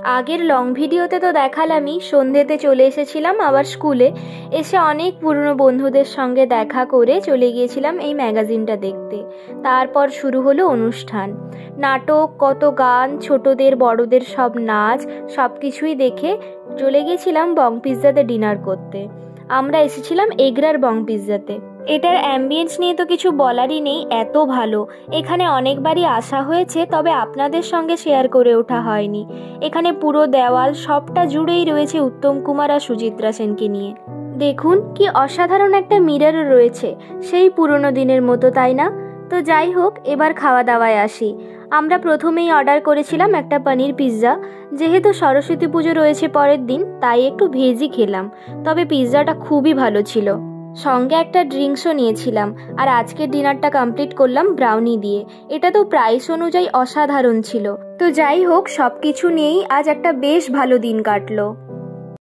আগের লং ভিডিওতে তো দেখালামই, সন্ধ্যেতে চলে এসেছিলাম আবার স্কুলে। এসে অনেক পুরনো বন্ধুদের সঙ্গে দেখা করে চলে গিয়েছিলাম এই ম্যাগাজিনটা দেখতে। তারপর শুরু হলো অনুষ্ঠান, নাটক, কত গান, ছোটদের বড়দের সব নাচ, সব কিছুই দেখে চলে গিয়েছিলাম বং পিৎজাতে ডিনার করতে। আমরা এসেছিলাম এগরার বং পিৎজাতে। এটার অ্যাম্বিয়েন্স নিয়ে তো কিছু বলারই নেই, এত ভালো। এখানে অনেকবারই আসা হয়েছে, তবে আপনাদের সঙ্গে শেয়ার করে ওঠা হয়নি। এখানে পুরো দেওয়াল সবটা জুড়েই রয়েছে উত্তম কুমার আর সুচিত্রা সেনকে নিয়ে। দেখুন কি অসাধারণ একটা মিররও রয়েছে, সেই পুরনো দিনের মতো, তাই না? তো যাই হোক, এবার খাওয়া দাওয়ায় আসি। আমরা প্রথমেই অর্ডার করেছিলাম একটা পনির পিৎজা। যেহেতু সরস্বতী পুজো রয়েছে পরের দিন, তাই একটু ভেজই খেলাম, তবে পিৎজাটা খুবই ভালো ছিল। সঙ্গে একটা ড্রিঙ্কসও নিয়েছিলাম। আর আজকের ডিনারটা কমপ্লিট করলাম ব্রাউনি দিয়ে। এটা তো প্রাইস অনুযায়ী অসাধারণ ছিল। তো যাই হোক, সব কিছু নিয়েই আজ একটা বেশ ভালো দিন কাটলো।